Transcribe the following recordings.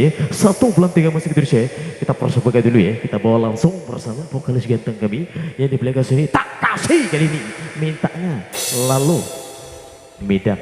ini ya. 1 bulan 3 musik Indonesia. Kita persembahkan dulu ya. Kita bawa langsung bersama vokalis ganteng kami yang di belakang sini. Tak kasih kali ini mintanya lalu Medan.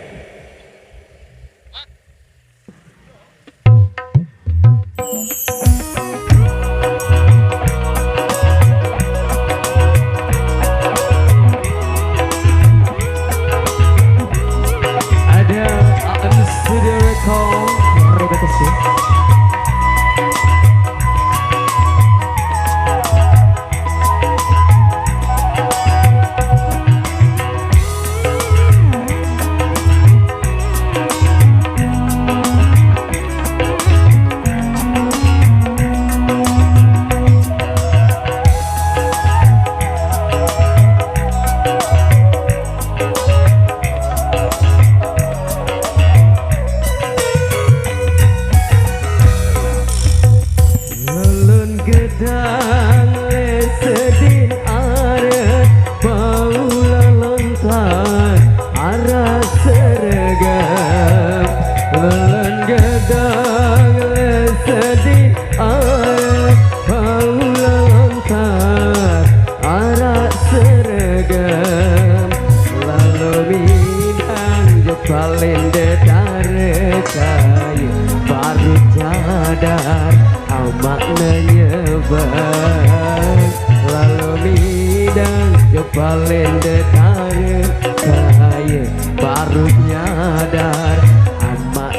Baru nyadar amat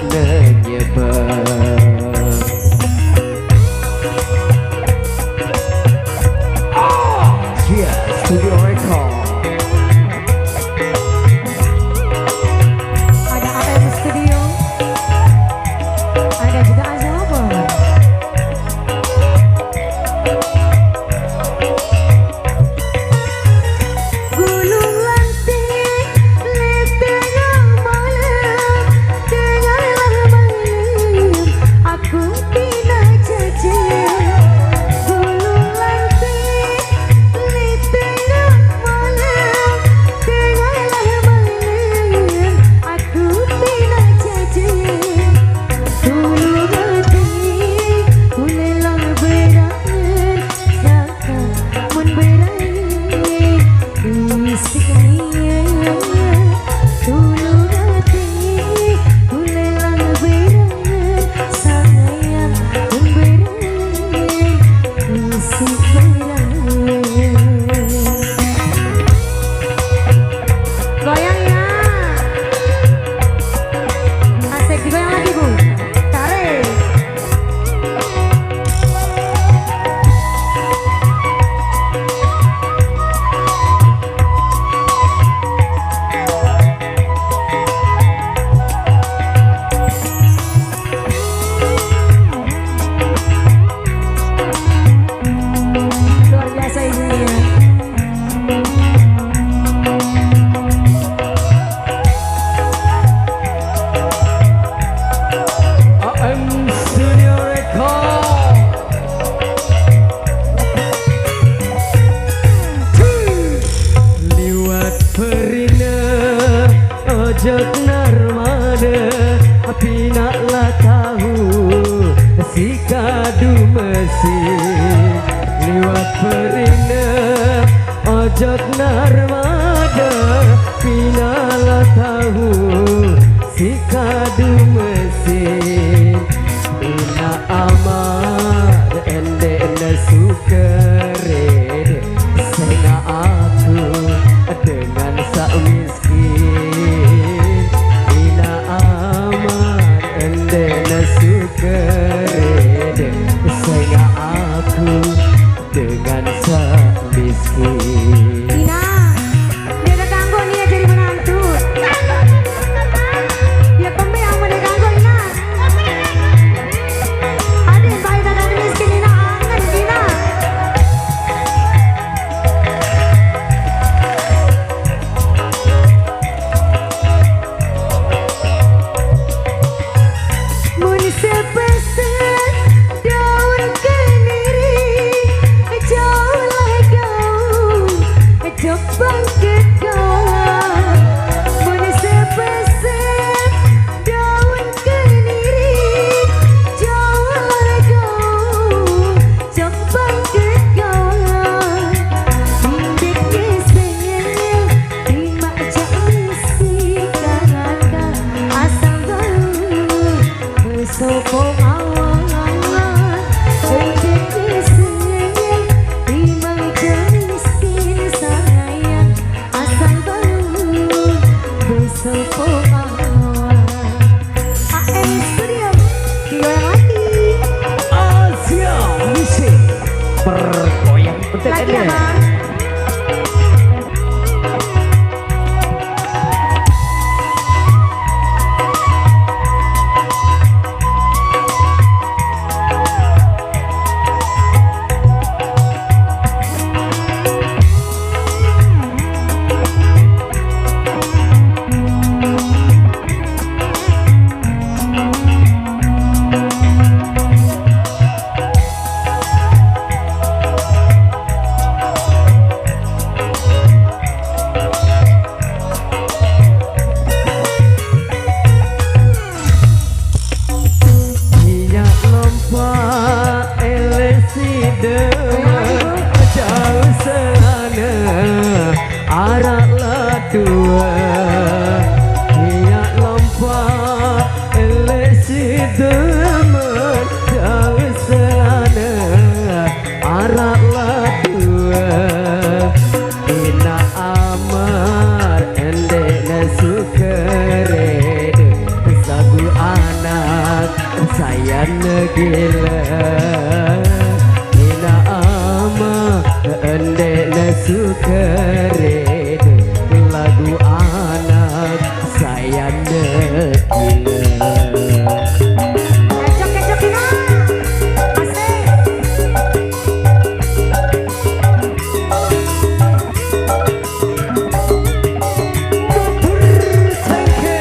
nyebar. Studio Record. Ada AM Studio, ada juga Azaba. Gunung lantik, tengah malam, tengah malam, aku pindah jejak. Gunung lantik, tengah malam, tengah malam, aku pindah jejak. Dulu hati, kulelang berangan, takkan memberai. Istiqlal, dulu hati, kulelang berangan, sayang memberai. Istiqlal. Goyang ya. Asik digoyang lagi Bu. Tarik. Luar biasa ibunya. AM Studio Record. Liwat perina ojok narmada, api naklah tahu si kadu mesin. Liwat perina ojok narmada, api naklah tahu si kadu mesin. Ina amat endek na sukere, sena aku dengan sak miskin. Ina amat endek na sukere, sena aku dengan sak miskin. Ina, dia keganggu nih ya jadi menantu. Dia kembe yang mau diganggu Ina. Adik baik kakak miskin Ina angen Ina. awal rezeki sengit timang miskin sayang asal baru besopo awal AS Studio Kiwalati Asia Musik bergoyang betul lagi ya bang. Jauh selana arah ladua Ia lompat elesi demen jauh selana arah ladua Ina amar endek nasukere sagu anak saya negila endek nasukere lagu anak saya negila Kecok-kecokin asik. thank you.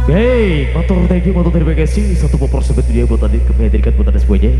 Baik, motor thank you, motor terima kasih. Satu popor sebetulnya buat tadi kami hadirkan buat anda semuanya.